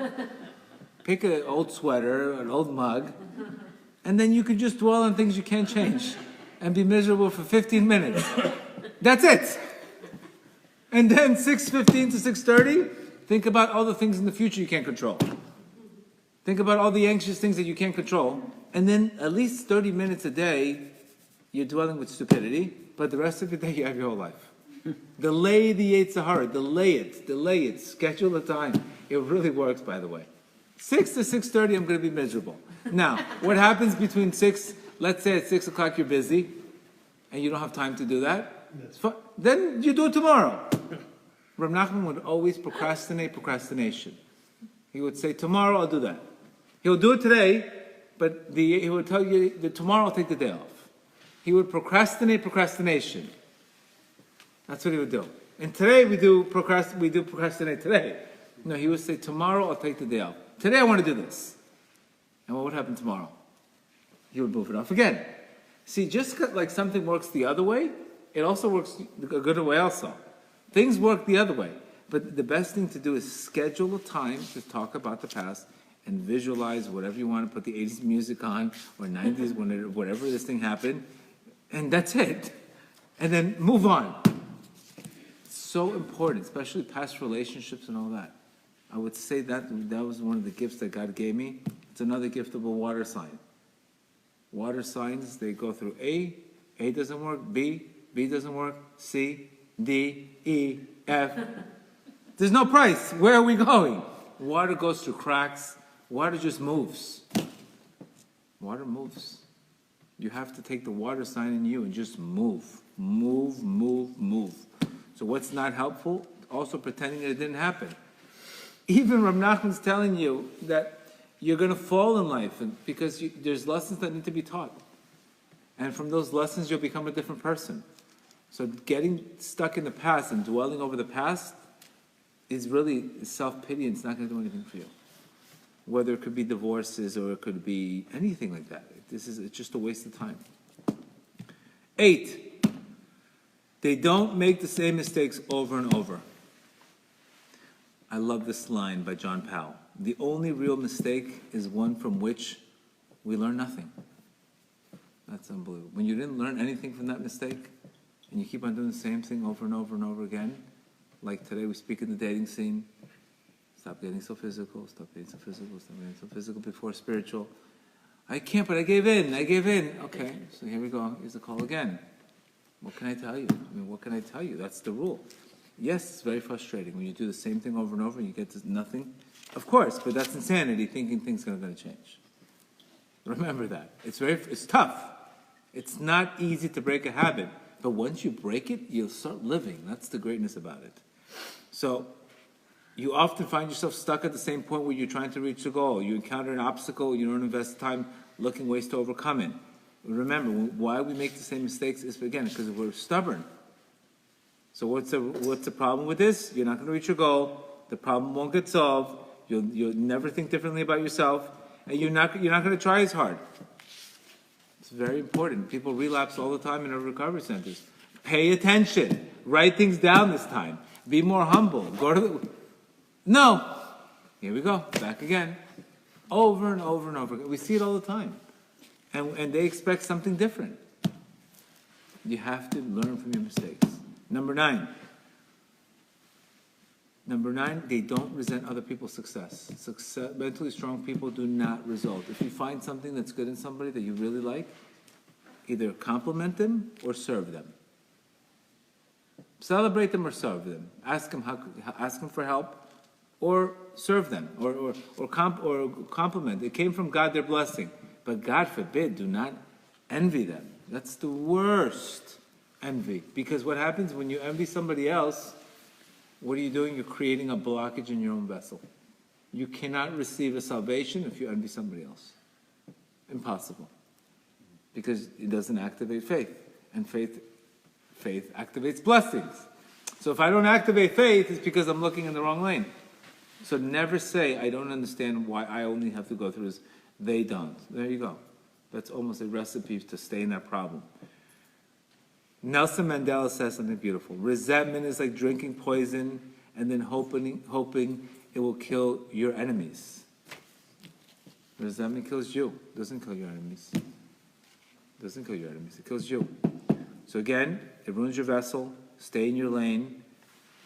Speaker 1: Pick an old sweater, an old mug, and then you can just dwell on things you can't change and be miserable for 15 minutes. That's it. And then 6:15 to 6:30, think about all the things in the future you can't control. Think about all the anxious things that you can't control. And then at least 30 minutes a day, you're dwelling with stupidity, but the rest of the day you have your whole life. Delay the Yetzer Hara. Delay it. Schedule a time. It really works, by the way. 6 to 6:30, I'm going to be miserable. Now, what happens between 6, let's say at 6 o'clock you're busy, and you don't have time to do that, then you do it tomorrow. Reb Nachman would always procrastination. He would say, tomorrow I'll do that. He'll do it today, but he would tell you that tomorrow I'll take the day off. He would procrastination. That's what he would do. And today we do procrastinate today. No, he would say, tomorrow I'll take the day off. Today I want to do this. And what would happen tomorrow? He would move it off again. See, just like something works the other way, it also works a good way also. Things work the other way. But the best thing to do is schedule a time to talk about the past and visualize whatever you want to put the 80s music on or 90s, whatever this thing happened. And that's it. And then move on. It's so important, especially past relationships and all that. I would say that was one of the gifts that God gave me. It's another gift of a water sign. Water signs, they go through A doesn't work, B doesn't work, C, D, E, F. There's no price. Where are we going? Water goes through cracks. Water just moves. Water moves. You have to take the water sign in you and just move. Move, move, move. So what's not helpful? Also pretending that it didn't happen. Even Reb Nachman's telling you that you're going to fall in life because there's lessons that need to be taught. And from those lessons, you'll become a different person. So getting stuck in the past and dwelling over the past is really self-pity, and it's not going to do anything for you. Whether it could be divorces or it could be anything like that. It's just a waste of time. 8, they don't make the same mistakes over and over. I love this line by John Powell. The only real mistake is one from which we learn nothing. That's unbelievable. When you didn't learn anything from that mistake, and you keep on doing the same thing over and over and over again, like today we speak in the dating scene, stop getting so physical, stop getting so physical before spiritual. I can't, but I gave in. Okay, so here we go. Here's the call again. What can I tell you? What can I tell you? That's the rule. Yes, it's very frustrating when you do the same thing over and over and you get to nothing. Of course, but that's insanity, thinking things are going to change. Remember that. It's tough. It's not easy to break a habit, but once you break it, you'll start living. That's the greatness about it. So, you often find yourself stuck at the same point where you're trying to reach the goal. You encounter an obstacle, you don't invest time looking ways to overcome it. Remember, why we make the same mistakes is, again, because we're stubborn. So what's the problem with this? You're not going to reach your goal. The problem won't get solved. You'll never think differently about yourself, and you're not going to try as hard. It's very important. People relapse all the time in our recovery centers. Pay attention. Write things down this time. Be more humble. No. Here we go. Back again. Over and over and over again. We see it all the time. And they expect something different. You have to learn from your mistakes. Number nine, they don't resent other people's success. Mentally strong people do not result. If you find something that's good in somebody that you really like, either compliment them or serve them. Celebrate them or serve them. Ask them for help, or serve them, or compliment. It came from God, their blessing. But God forbid, do not envy them. That's the worst envy. Because what happens when you envy somebody else, what are you doing? You're creating a blockage in your own vessel. You cannot receive a salvation if you envy somebody else. Impossible. Because it doesn't activate faith. And faith activates blessings. So if I don't activate faith, it's because I'm looking in the wrong lane. So never say, I don't understand why I only have to go through this. They don't. There you go. That's almost a recipe to stay in that problem. Nelson Mandela says something beautiful. Resentment is like drinking poison and then hoping it will kill your enemies. Resentment kills you. Doesn't kill your enemies. Doesn't kill your enemies. It kills you. So again, it ruins your vessel. Stay in your lane.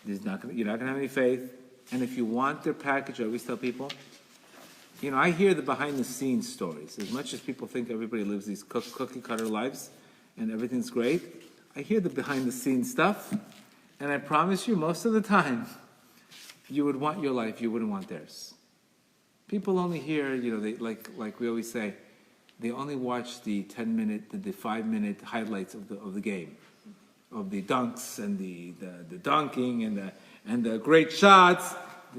Speaker 1: You're not going to have any faith. And if you want their package, I always tell people, I hear the behind-the-scenes stories. As much as people think everybody lives these cookie-cutter lives and everything's great, I hear the behind-the-scenes stuff, and I promise you, most of the time, you would want your life, you wouldn't want theirs. People only hear, they like we always say, they only watch the 10-minute, the 5-minute highlights of the game, of the dunks and the dunking and the great shots.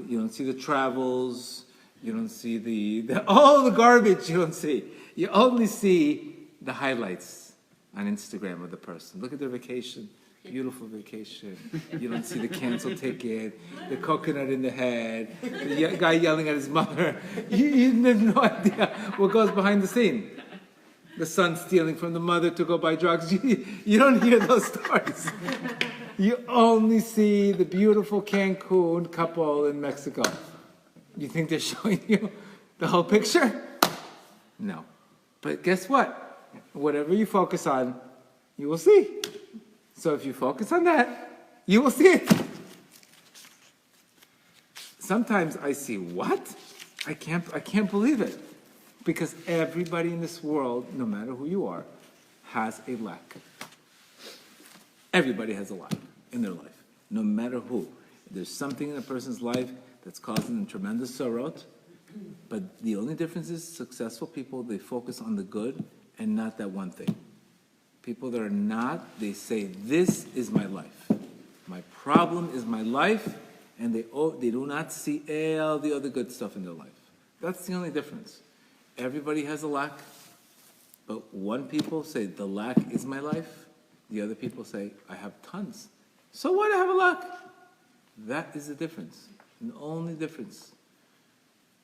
Speaker 1: You don't see the travels. You don't see all the garbage. You don't see. You only see the highlights on Instagram of the person. Look at their vacation. Beautiful vacation. You don't see the canceled ticket, the coconut in the head, the guy yelling at his mother. You have no idea what goes behind the scene. The son stealing from the mother to go buy drugs. You don't hear those stories. You only see the beautiful Cancun couple in Mexico. You think they're showing you the whole picture? No. But guess what? Whatever you focus on, you will see. So if you focus on that, you will see it. Sometimes I see, what? I can't believe it. Because everybody in this world, no matter who you are, has a lack. Everybody has a lack in their life, no matter who. There's something in a person's life that's causing them tremendous sorrow, but the only difference is successful people, they focus on the good and not that one thing. People that are not, they say, this is my life. My problem is my life, and they do not see all the other good stuff in their life. That's the only difference. Everybody has a lack, but one people say, the lack is my life. The other people say, I have tons. So what, I have a lack? That is the difference, the only difference.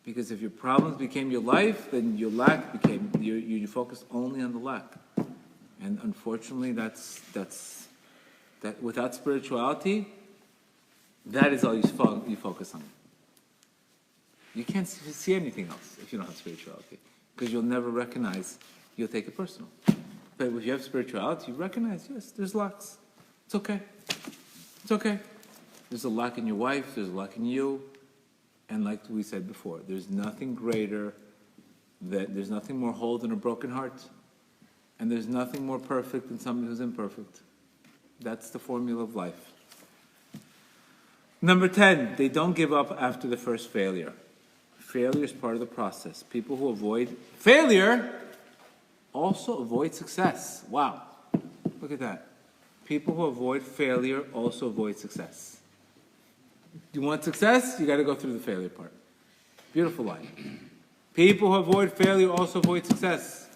Speaker 1: Because if your problems became your life, then your lack became, you focused only on the lack. And unfortunately, that's without spirituality, that is all you focus on. You can't see anything else if you don't have spirituality, because you'll never recognize, you'll take it personal. But if you have spirituality, you recognize, yes, there's lacks. It's okay. It's okay. There's a lack in your wife, there's a lack in you, and like we said before, there's nothing greater, there's nothing more whole than a broken heart, and there's nothing more perfect than somebody who's imperfect. That's the formula of life. Number 10, they don't give up after the first failure. Failure is part of the process. People who avoid failure also avoid success. Wow. Look at that. People who avoid failure also avoid success. You want success? You got to go through the failure part. Beautiful line. People who avoid failure also avoid success.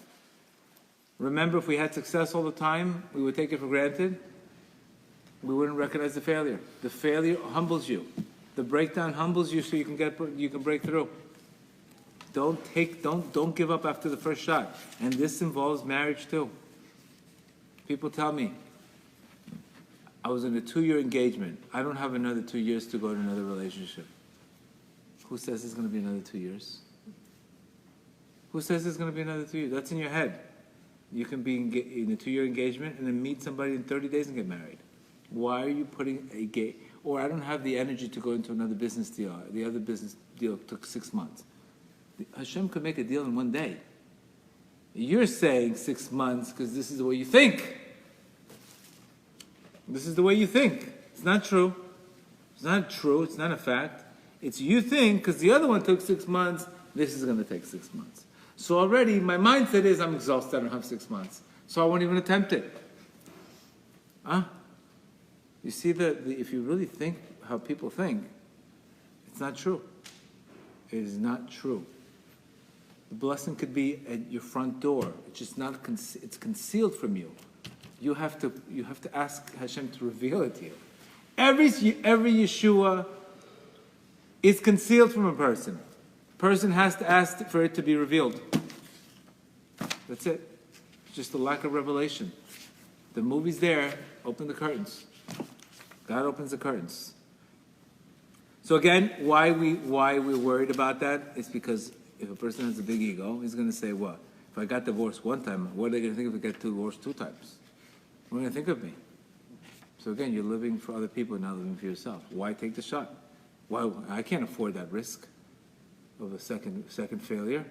Speaker 1: Remember, if we had success all the time, we would take it for granted. We wouldn't recognize the failure. The failure humbles you. The breakdown humbles you so you can break through. Don't give up after the first shot. And this involves marriage too. People tell me, I was in a 2-year engagement. I don't have another 2 years to go to another relationship. Who says it's going to be another 2 years? Who says it's going to be another 2 years? That's in your head. You can be in a 2-year engagement and then meet somebody in 30 days and get married. Why are you putting a gate? Or I don't have the energy to go into another business deal. The other business deal took 6 months. Hashem could make a deal in 1 day. You're saying 6 months because this is the way you think. This is the way you think. It's not true. It's not true. It's not a fact. It's you think because the other one took 6 months. This is going to take 6 months. So already my mindset is I'm exhausted. I don't have 6 months. So I won't even attempt it. Huh? You see if you really think how people think, it's not true. It is not true. The blessing could be at your front door. It's just not. It's concealed from you. You have to ask Hashem to reveal it to you. Every Yeshua is concealed from a person. A person has to ask for it to be revealed. That's it. It's just a lack of revelation. The movie's there. Open the curtains. God opens the curtains. So again, why we're worried about that is because if a person has a big ego, he's going to say, "What? If I got divorced 1 time, what are they going to think if I get divorced 2 times? What are they going to think of me?" So again, you're living for other people, not living for yourself. Why take the shot? Why? I can't afford that risk of a second failure.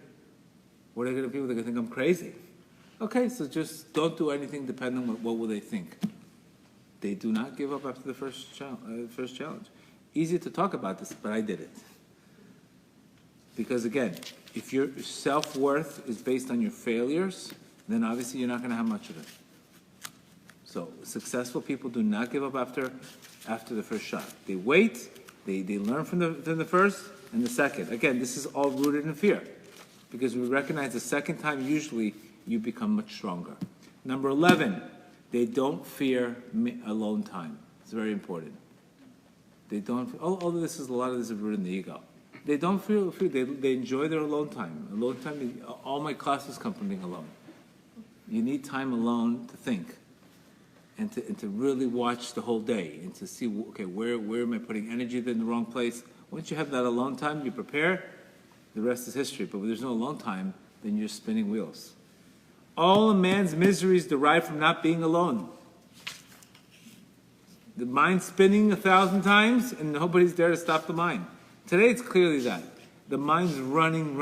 Speaker 1: What are they going to people? They're going to think I'm crazy. Okay, so just don't do anything depending on what will they think. They do not give up after the first challenge. Easy to talk about this, but I did it. Because again, if your self-worth is based on your failures, then obviously you're not going to have much of it. So successful people do not give up after the first shot. They wait, they learn from the first and the second. Again, this is all rooted in fear. Because we recognize the second time, usually, you become much stronger. Number 11, they don't fear alone time. It's very important. They don't. A lot of this is rooted in the ego. They don't feel. They enjoy their alone time. Alone time. All my classes come from being alone. You need time alone to think, and to really watch the whole day, and to see where am I putting energy in the wrong place. Once you have that alone time, you prepare. The rest is history. But when there's no alone time, then you're spinning wheels. All a man's miseries derive from not being alone. The mind spinning 1,000 times, and nobody's there to stop the mind. Today it's clearly that. The mind's running.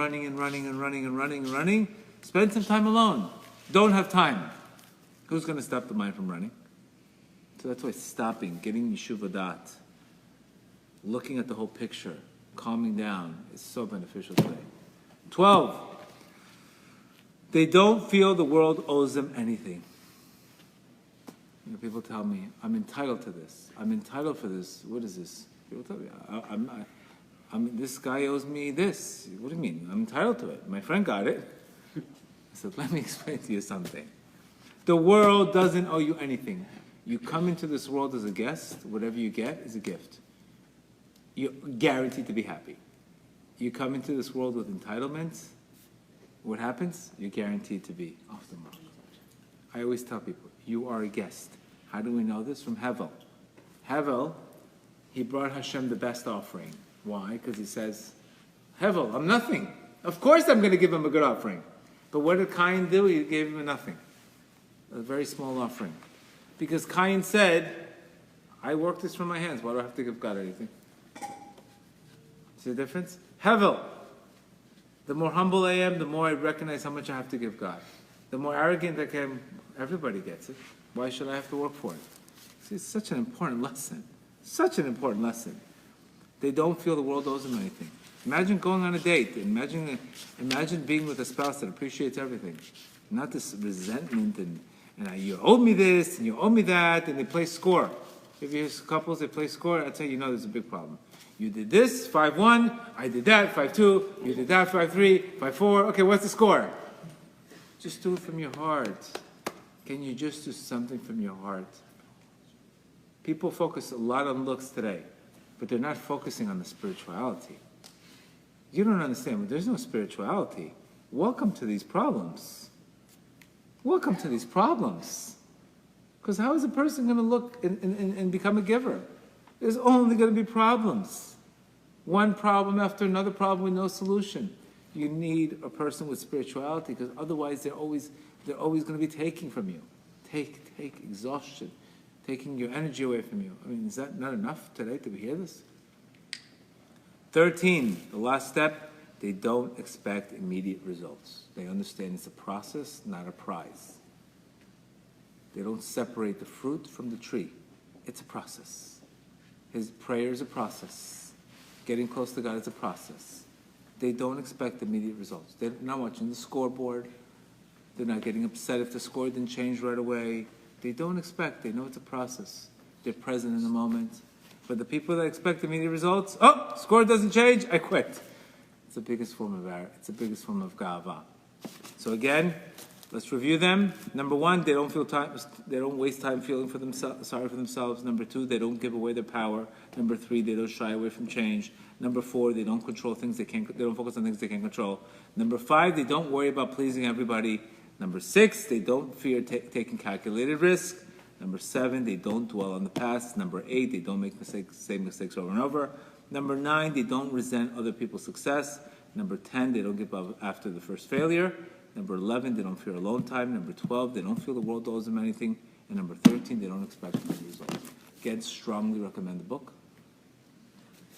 Speaker 1: Spend some time alone. Don't have time. Who's going to stop the mind from running? So that's why stopping, getting yeshuva dat, looking at the whole picture, calming down is so beneficial today. 12. They don't feel the world owes them anything. People tell me, I'm entitled to this. I'm entitled for this. What is this? People tell me, this guy owes me this. What do you mean? I'm entitled to it. My friend got it. I said, let me explain to you something. The world doesn't owe you anything. You come into this world as a guest. Whatever you get is a gift. You're guaranteed to be happy. You come into this world with entitlements. What happens? You're guaranteed to be off the mark. I always tell people, you are a guest. How do we know this? From Hevel. Hevel, he brought Hashem the best offering. Why? Because he says, Hevel, I'm nothing. Of course I'm going to give him a good offering. But what did Cain do? He gave him nothing. A very small offering. Because Cain said, I worked this from my hands. Why do I have to give God anything? See the difference? Hevel. The more humble I am, the more I recognize how much I have to give God. The more arrogant I am, everybody gets it. Why should I have to work for it? See, it's such an important lesson. Such an important lesson. They don't feel the world owes them anything. Imagine going on a date. Imagine being with a spouse that appreciates everything. Not this resentment and you owe me this and you owe me that, and they play score. If you have couples that play score, I'd say you know there's a big problem. You did this, 5-1, I did that, 5-2, you did that, 5-3, 5-4. Okay, what's the score? Just do it from your heart. Can you just do something from your heart? People focus a lot on looks today, but they're not focusing on the spirituality. You don't understand, when there's no spirituality, welcome to these problems. Welcome to these problems. Because how is a person going to look and become a giver? There's only going to be problems. One problem after another problem with no solution. You need a person with spirituality, because otherwise they're always They're always going to be taking from you. Take exhaustion, taking your energy away from you. I mean, is that not enough today to hear this? 13, the last step, they don't expect immediate results. They understand it's a process, not a prize. They don't separate the fruit from the tree. It's a process. His prayer is a process. Getting close to God is a process. They don't expect immediate results. They're not watching the scoreboard. They're not getting upset if the score didn't change right away. They don't expect. They know it's a process. They're present in the moment. For the people that expect immediate results, oh, score doesn't change, I quit. It's the biggest form of error. It's the biggest form of ga'ava. So again, let's review them. Number one, they don't waste time feeling sorry for themselves. Number two, they don't give away their power. Number three, they don't shy away from change. Number four, they don't control things they don't focus on things they can't control. Number five, they don't worry about pleasing everybody. Number six, they don't fear taking calculated risk. Number seven, they don't dwell on the past. Number eight, they don't make same mistakes over and over. Number nine, they don't resent other people's success. Number 10, they don't give up after the first failure. Number 11, they don't fear alone time. Number 12, they don't feel the world owes them anything. And number 13, they don't expect any results. Again, strongly recommend the book.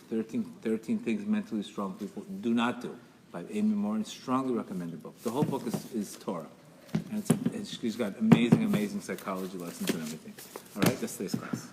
Speaker 1: 13 things mentally strong people do not do by Amy Morin. Strongly recommend the book. The whole book is Torah. And she's got amazing psychology lessons and everything. All right, that's today's class.